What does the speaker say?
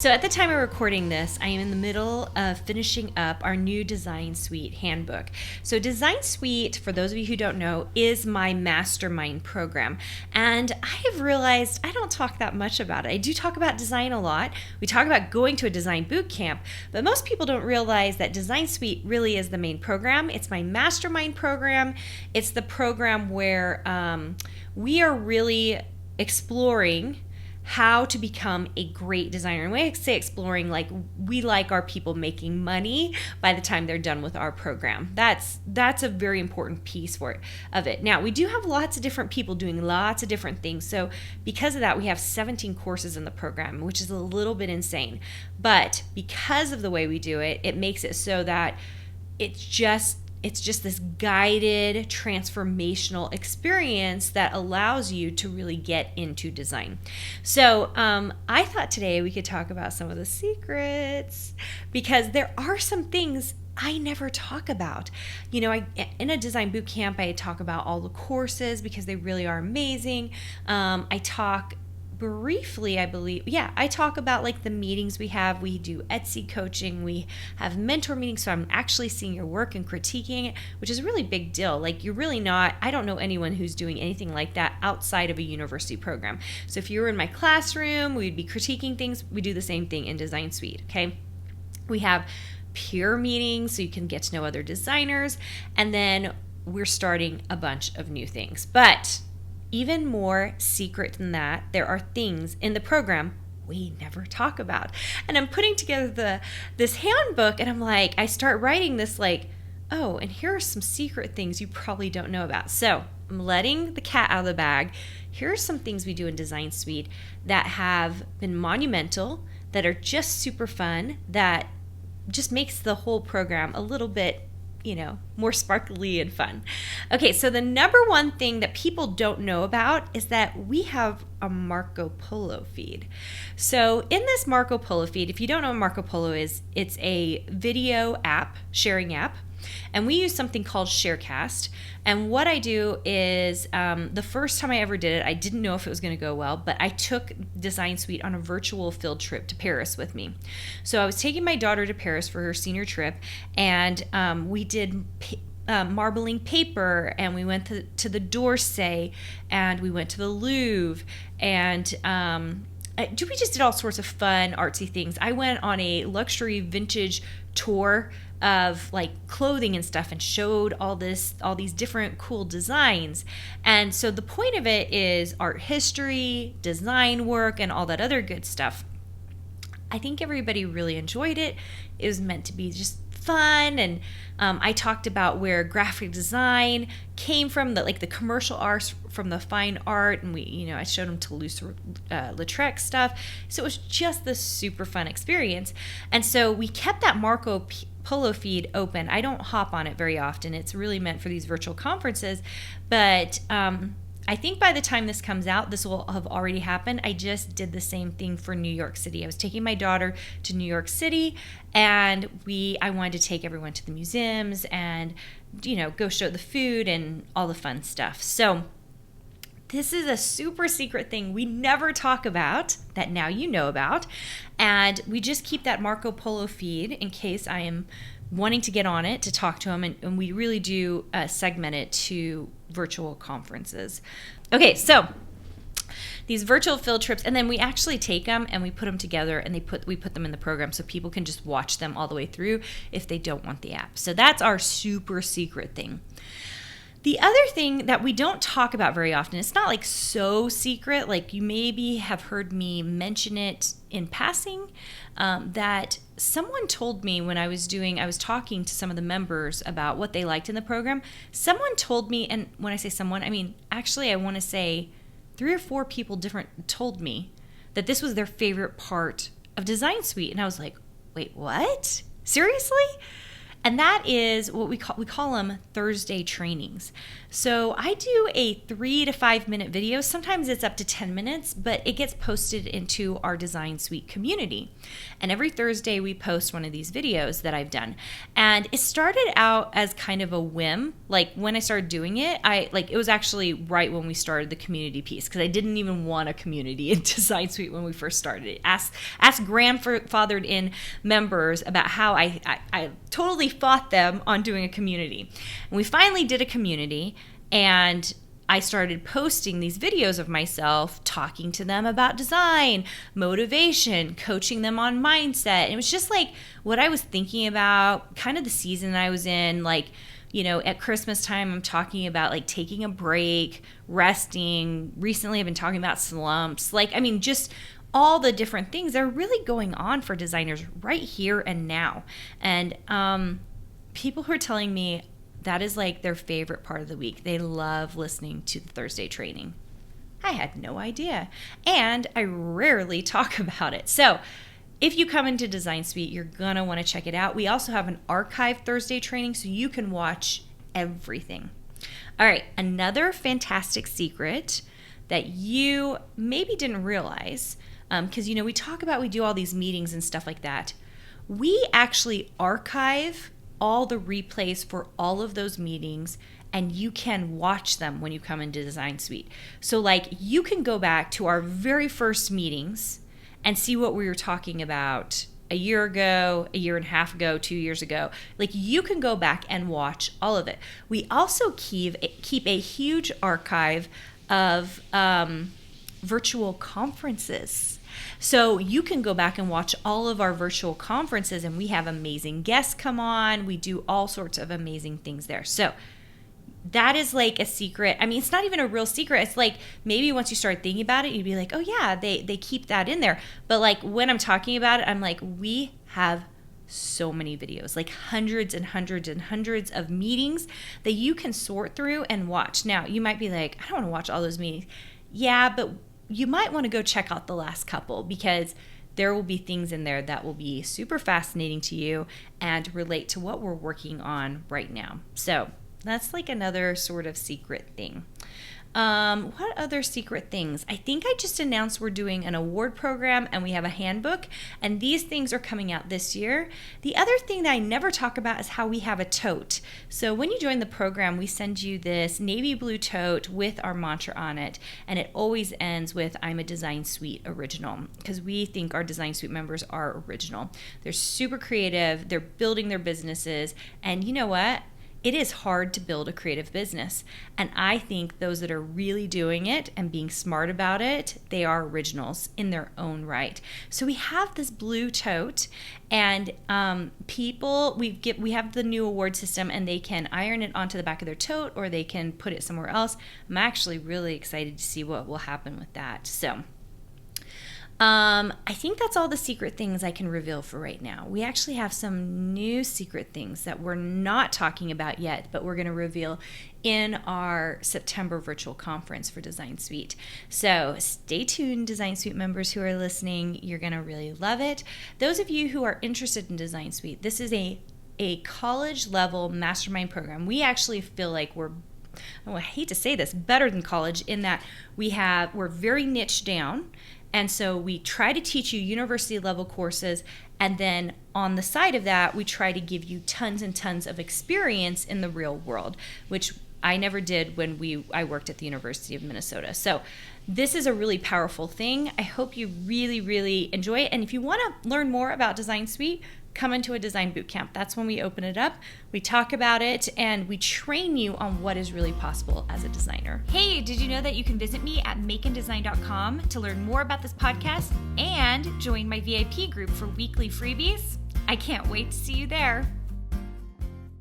So at the time of recording this, I am in the middle of finishing up our new Design Suite handbook. So Design Suite, for those of you who don't know, is my Mastermind program. And I have realized I don't talk that much about it. I do talk about design a lot. We talk about going to a design boot camp, but most people don't realize that Design Suite really is the main program. It's my Mastermind program. It's the program where we are really exploring how to become a great designer. And when I say exploring, like, we like our people making money by the time they're done with our program. That's a very important piece of it. Now, we do have lots of different people doing lots of different things. So because of that, we have 17 courses in the program, which is a little bit insane. But because of the way we do it, it makes it so that it's just this guided transformational experience that allows you to really get into design. So I thought today we could talk about some of the secrets, because there are some things I never talk about. You know, in a design boot camp, I talk about all the courses because they really are amazing. I talk briefly, I believe. Yeah, I talk about like the meetings we have. We do Etsy coaching. We have mentor meetings. So I'm actually seeing your work and critiquing it, which is a really big deal. Like, you're really not, I don't know anyone who's doing anything like that outside of a university program. So if you were in my classroom, we'd be critiquing things. We do the same thing in Design Suite, okay? We have peer meetings so you can get to know other designers. And then we're starting a bunch of new things. But even more secret than that, there are things in the program we never talk about. And I'm putting together this handbook, and I'm like, I start writing this like, oh, and here are some secret things you probably don't know about. So I'm letting the cat out of the bag. Here are some things we do in Design Suite that have been monumental, that are just super fun, that just makes the whole program a little bit, more sparkly and fun. Okay, so the number one thing that people don't know about is that we have a Marco Polo feed. So in this Marco Polo feed, if you don't know what Marco Polo is, it's a video app, sharing app, and we use something called Sharecast. And what I do is, the first time I ever did it, I didn't know if it was going to go well, but I took Design Suite on a virtual field trip to Paris with me. So I was taking my daughter to Paris for her senior trip, and we did marbling paper, and we went to the d'Orsay, and we went to the Louvre, and we just did all sorts of fun, artsy things. I went on a luxury vintage tour of like clothing and stuff, and showed all these different cool designs. And so the point of it is art history, design work, and all that other good stuff. I think everybody really enjoyed it. It was meant to be just fun, and I talked about where graphic design came from, the commercial art from the fine art, and I showed them Toulouse-Lautrec stuff. So it was just this super fun experience. And so we kept that Marco Polo feed open. I don't hop on it very often. It's really meant for these virtual conferences, but I think by the time this comes out, this will have already happened. I just did the same thing for New York City. I was taking my daughter to New York City, and I wanted to take everyone to the museums and, go show the food and all the fun stuff. So this is a super secret thing we never talk about that now you know about. And we just keep that Marco Polo feed in case I am wanting to get on it to talk to them, and we really do segment it to virtual conferences. Okay, so these virtual field trips, and then we actually take them and we put them together, and we put them in the program so people can just watch them all the way through if they don't want the app. So that's our super secret thing. The other thing that we don't talk about very often, it's not like so secret, like you maybe have heard me mention it in passing, that someone told me when I was talking to some of the members about what they liked in the program. Someone told me, and when I say someone, I mean, actually I want to say 3 or 4 people told me that this was their favorite part of Design Suite. And I was like, wait, what? Seriously? And that is what we call them Thursday trainings. So I do a 3 to 5 minute video. Sometimes it's up to 10 minutes, but it gets posted into our Design Suite community. And every Thursday we post one of these videos that I've done. And it started out as kind of a whim. Like when I started doing it, it was actually right when we started the community piece, because I didn't even want a community in Design Suite when we first started it. Ask grandfathered in members about how I totally fought them on doing a community. And we finally did a community, and I started posting these videos of myself talking to them about design, motivation, coaching them on mindset. And it was just like what I was thinking about, kind of the season I was in. Like, you know, at Christmas time, I'm talking about like taking a break, resting. Recently, I've been talking about slumps. Just all the different things that are really going on for designers right here and now. And people who are telling me that is like their favorite part of the week. They love listening to the Thursday training. I had no idea. And I rarely talk about it. So if you come into Design Suite, you're going to want to check it out. We also have an archive Thursday training, so you can watch everything. All right, another fantastic secret that you maybe didn't realize, because, we talk about, we do all these meetings and stuff like that. We actually archive all the replays for all of those meetings, and you can watch them when you come into Design Suite. So you can go back to our very first meetings and see what we were talking about a year ago, a year and a half ago, 2 years ago. You can go back and watch all of it. We also keep a huge archive of virtual conferences. So you can go back and watch all of our virtual conferences, and we have amazing guests come on. We do all sorts of amazing things there. So that is like a secret. I mean, it's not even a real secret. It's like maybe once you start thinking about it, you'd be like, oh yeah, they keep that in there. But when I'm talking about it, I'm like, we have so many videos, like hundreds and hundreds and hundreds of meetings that you can sort through and watch. Now, you might be like, I don't want to watch all those meetings. Yeah, but you might want to go check out the last couple, because there will be things in there that will be super fascinating to you and relate to what we're working on right now. So that's like another sort of secret thing. What other secret things? I think I just announced we're doing an award program, and we have a handbook, and these things are coming out this year. The other thing that I never talk about is how we have a tote. So when you join the program, we send you this navy blue tote with our mantra on it, and it always ends with, I'm a Design Suite original, because we think our Design Suite members are original. They're super creative, they're building their businesses, and you know what? It is hard to build a creative business. And I think those that are really doing it and being smart about it, they are originals in their own right. So we have this blue tote, and we have the new award system, and they can iron it onto the back of their tote, or they can put it somewhere else. I'm actually really excited to see what will happen with that. So I think that's all the secret things I can reveal for right now. We actually have some new secret things that we're not talking about yet, but we're going to reveal in our September virtual conference for Design Suite. So stay tuned, Design Suite members who are listening. You're going to really love it. Those of you who are interested in Design Suite, this is a college level mastermind program. We actually feel like I hate to say this, better than college, in that we're very niche down. And so we try to teach you university level courses, and then on the side of that, we try to give you tons and tons of experience in the real world, which I never did when I worked at the University of Minnesota. So this is a really powerful thing. I hope you really, really enjoy it. And if you want to learn more about Design Suite, come into a design boot camp. That's when we open it up. We talk about it, and we train you on what is really possible as a designer. Hey, did you know that you can visit me at makeanddesign.com to learn more about this podcast and join my VIP group for weekly freebies? I can't wait to see you there.